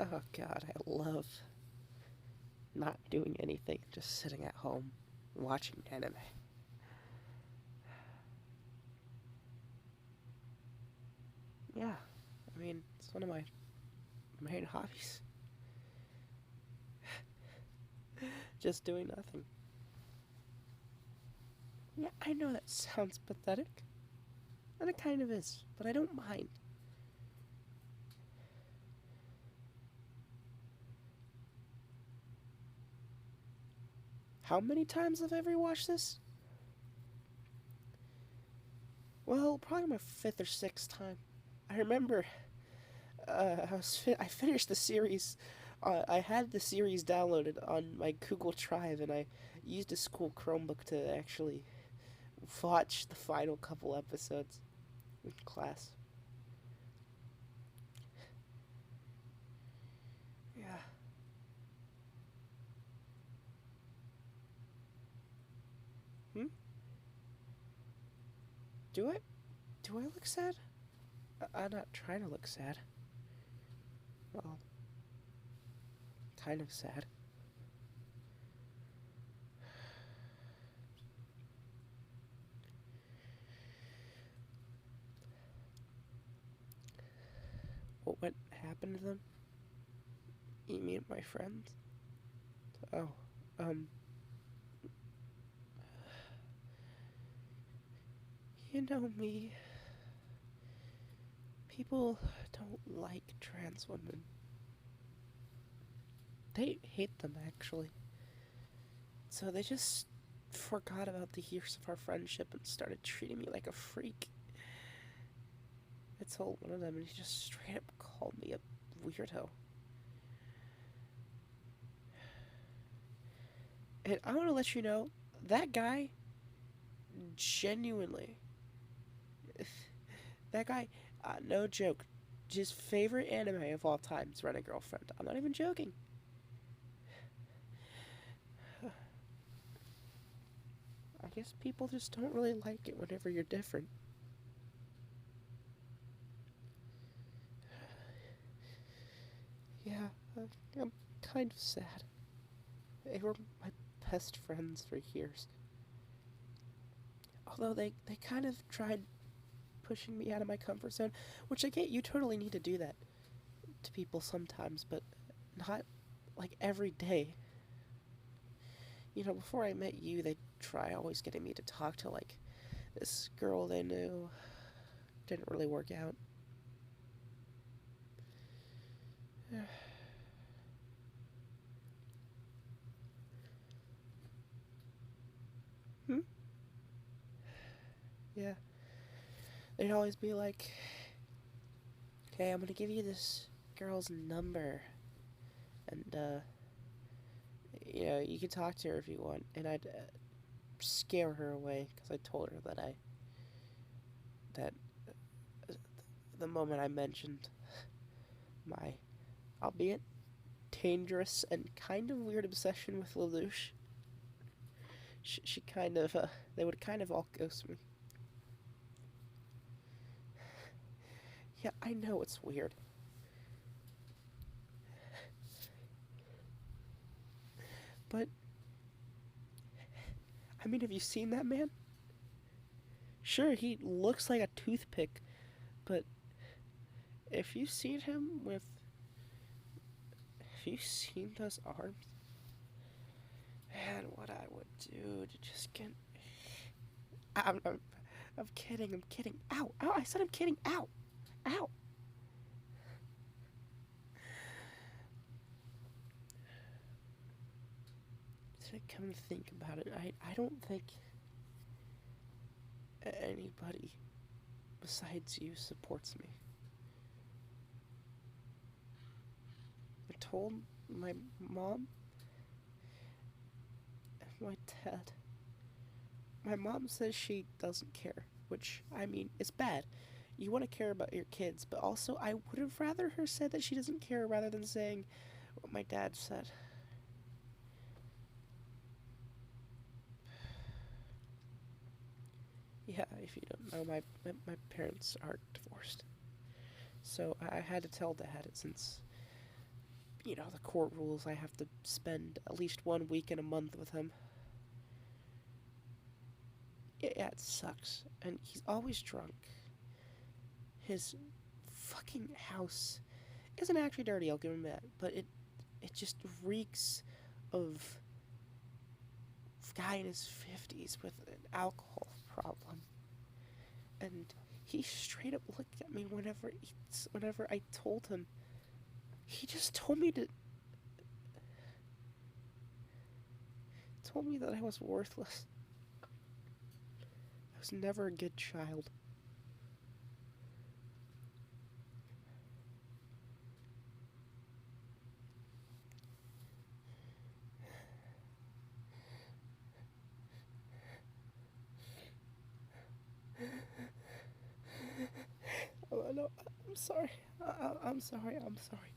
Oh god, I love not doing anything, just sitting at home watching anime. Yeah, I mean, it's one of my main hobbies. Just doing nothing. Yeah, I know that sounds pathetic, and it kind of is, but I don't mind. How many times have I rewatched this? Well, probably my fifth or sixth time. I remember I finished the series. I had the series downloaded on my Google Drive, and I used a school Chromebook to actually watch the final couple episodes in class. Yeah. Hmm? Do I? Do I look sad? I'm not trying to look sad. Well, kind of sad. What happened to them? You mean my friends? Oh, um, you know me. People don't like trans women. They hate them, actually. So they just forgot about the years of our friendship and started treating me like a freak. I told one of them, and he just straight up called me a weirdo. And I want to let you know that guy, genuinely, that guy, no joke, his favorite anime of all time is Rent a Girlfriend. I'm not even joking. I guess people just don't really like it whenever you're different. Yeah, I'm kind of sad. They were my best friends for years. Although they kind of tried pushing me out of my comfort zone, which I get you totally need to do that to people sometimes, but not like every day. You know, before I met you, they try always getting me to talk to like this girl they knew. Didn't really work out. Hmm? Yeah. They'd always be like, okay, I'm gonna give you this girl's number, and you can talk to her if you want. And I'd scare her away because I told her that the moment I mentioned my, albeit dangerous and kind of weird obsession with Lelouch, she kind of they would kind of all ghost me. Yeah, I know it's weird, but I mean, have you seen that man? Sure, he looks like a toothpick, but if you've seen him with, if you've seen those arms, man, what I would do to just get. I'm kidding, I'm kidding. Ow, ow, I said I'm kidding. Ow, ow. To come and think about it, I don't think anybody besides you supports me. I told my mom and my dad. My mom says she doesn't care, which, I mean, is bad. You want to care about your kids, but also I would have rather her said that she doesn't care rather than saying what my dad said. Yeah, if you don't know, my parents are divorced. So I had to tell dad since the court rules, I have to spend at least 1 week in a month with him. Yeah, it sucks. And he's always drunk. His fucking house isn't actually dirty, I'll give him that, but it just reeks of guy in his 50s with an alcohol problem. And he straight up looked at me whenever I told him. He just told me that I was worthless. I was never a good child. Oh, no, I'm sorry. I'm sorry. I'm sorry.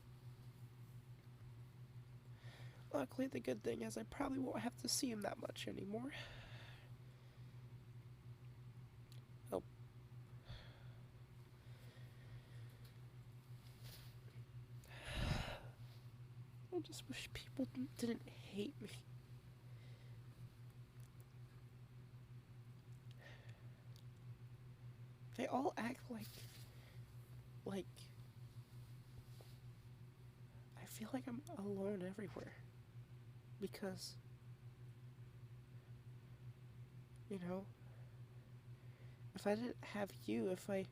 Luckily, the good thing is I probably won't have to see him that much anymore. Oh, I just wish people didn't hate me. They all act like I feel like I'm alone everywhere. Because, you know, if I didn't have you, if I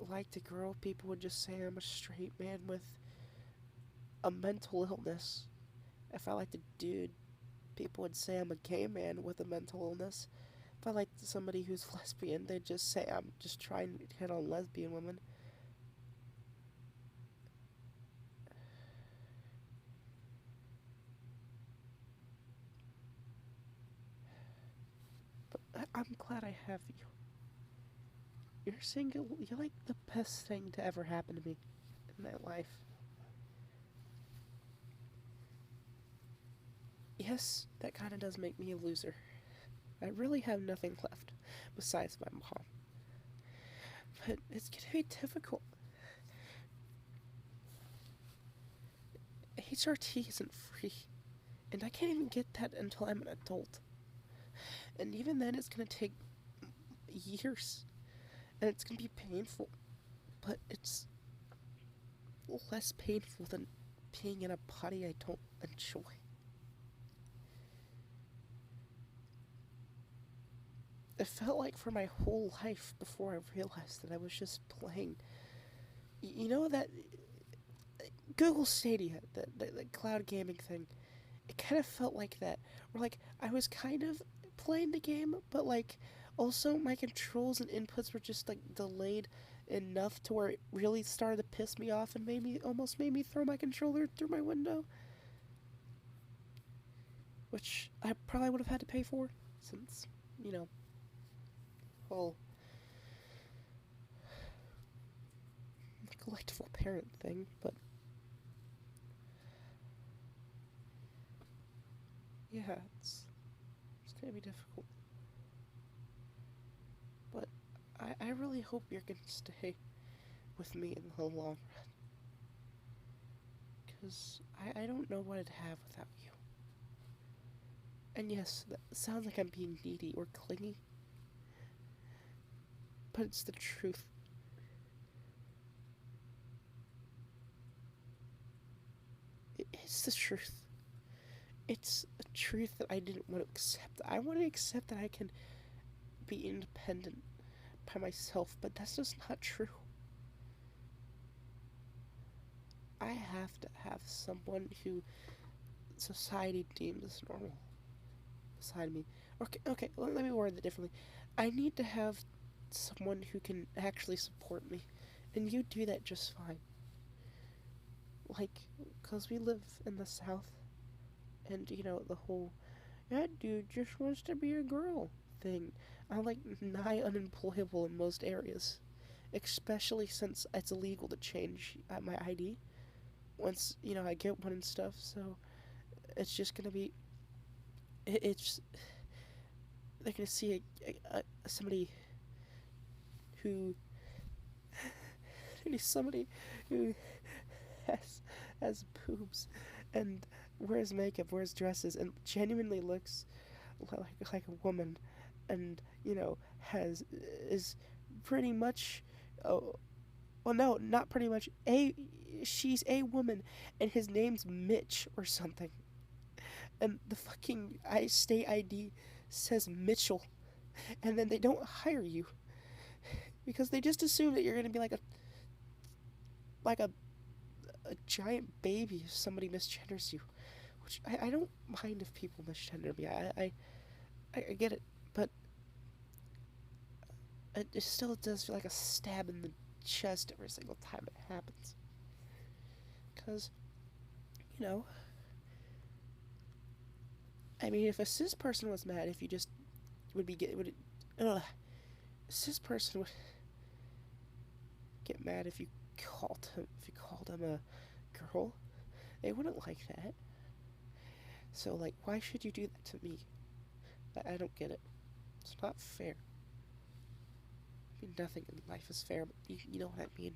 liked a girl, people would just say I'm a straight man with a mental illness. If I liked a dude, people would say I'm a gay man with a mental illness. If I liked somebody who's lesbian, they'd just say I'm just trying to hit on lesbian women. But I'm glad I have you. You're single. You're like the best thing to ever happen to me in my life. Yes, that kind of does make me a loser. I really have nothing left besides my mom. But it's gonna be difficult. HRT isn't free, and I can't even get that until I'm an adult. And even then, it's gonna take years, and it's gonna be painful. But it's less painful than being in a body I don't enjoy. It felt like for my whole life before I realized that I was just playing. You know that Google Stadia, the cloud gaming thing, it kind of felt like that. Where, like, I was kind of playing the game, but, like, also my controls and inputs were just, like, delayed enough to where it really started to piss me off and almost made me throw my controller through my window. Which I probably would have had to pay for, since, you know, whole neglectful parent thing, but yeah, it's gonna be difficult. But I really hope you're gonna stay with me in the long run. Because I don't know what I'd have without you. And yes, that sounds like I'm being needy or clingy, but it's the truth. It's the truth. It's a truth that I didn't want to accept. I want to accept that I can be independent by myself, but that's just not true. I have to have someone who society deems normal beside me. Okay, let me word it differently. I need to have someone who can actually support me, and you do that just fine. Like, because we live in the South, and, the whole, that dude just wants to be a girl thing. I'm, like, nigh unemployable in most areas, especially since it's illegal to change my ID once, I get one and stuff, so it's just gonna be, it's, they're gonna see somebody who And he's somebody who has has boobs and wears makeup, wears dresses, and genuinely looks like a woman, and has is pretty much. Oh, well, no, not pretty much. She's a woman, and his name's Mitch or something. And the fucking state ID says Mitchell, and then they don't hire you because they just assume that you're gonna be like a giant baby if somebody misgenders you. Which I don't mind if people misgender me. I get it, but it still does feel like a stab in the chest every single time it happens. Because, you know, I mean, if a cis person was mad, if you just would be get would it, a cis person would get mad if you called him a girl. They wouldn't like that. So like, why should you do that to me? I don't get it. It's not fair. I mean, nothing in life is fair, but you know what I mean.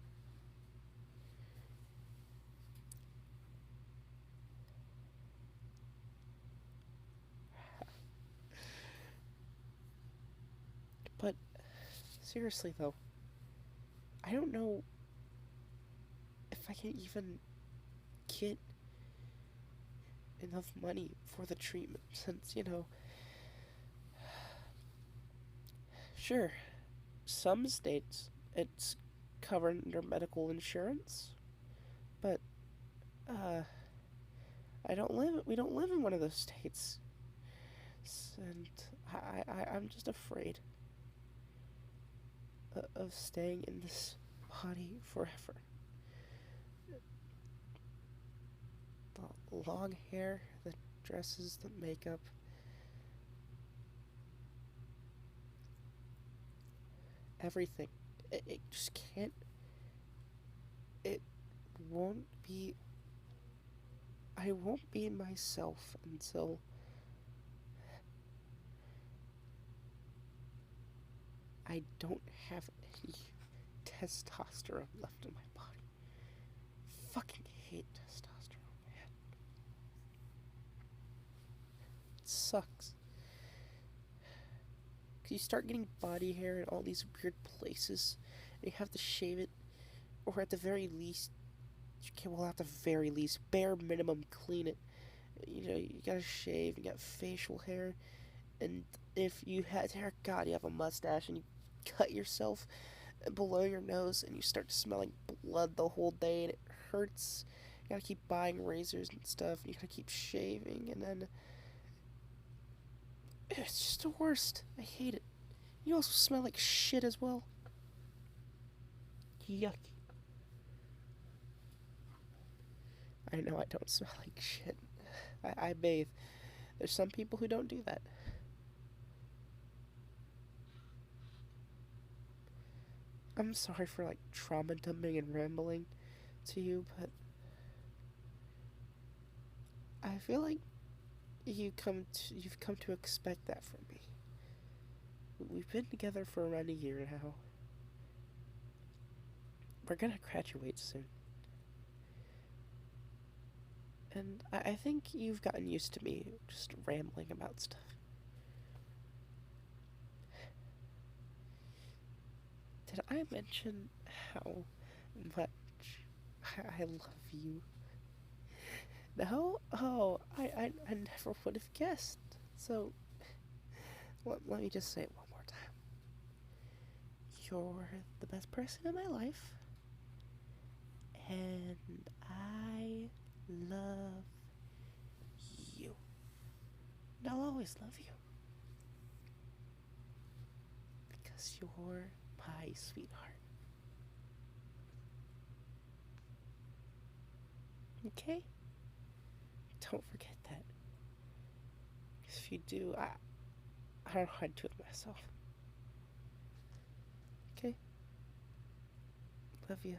But seriously though, I don't know if I can even get enough money for the treatment since, sure, some states it's covered under medical insurance, but uh we don't live in one of those states. And I'm just afraid of staying in this body forever. The long hair, the dresses, the makeup. Everything. It just can't. It won't be. I won't be myself until I don't have any testosterone left in my body. Fucking hate testosterone, man. It sucks. Cause you start getting body hair in all these weird places, and you have to shave it, or at the very least, at the very least, bare minimum, clean it. You gotta shave, you got facial hair, and if you had hair, God, you have a mustache, and you cut yourself below your nose, and you start smelling blood the whole day, and it hurts. You gotta keep buying razors and stuff, and you gotta keep shaving, and then it's just the worst. I hate it. You also smell like shit as well. Yucky. I know I don't smell like shit. I bathe. There's some people who don't do that. I'm sorry for like trauma dumping and rambling to you, but I feel like you've come to expect that from me. We've been together for around a year now. We're gonna graduate soon. And I think you've gotten used to me just rambling about stuff. Did I mention how much I love you? No? Oh, I never would have guessed. So, let me just say it one more time. You're the best person in my life, and I love you. And I'll always love you. Because you're my sweetheart. Okay? Don't forget that. If you do, I don't know how to do it myself. Okay? Love you.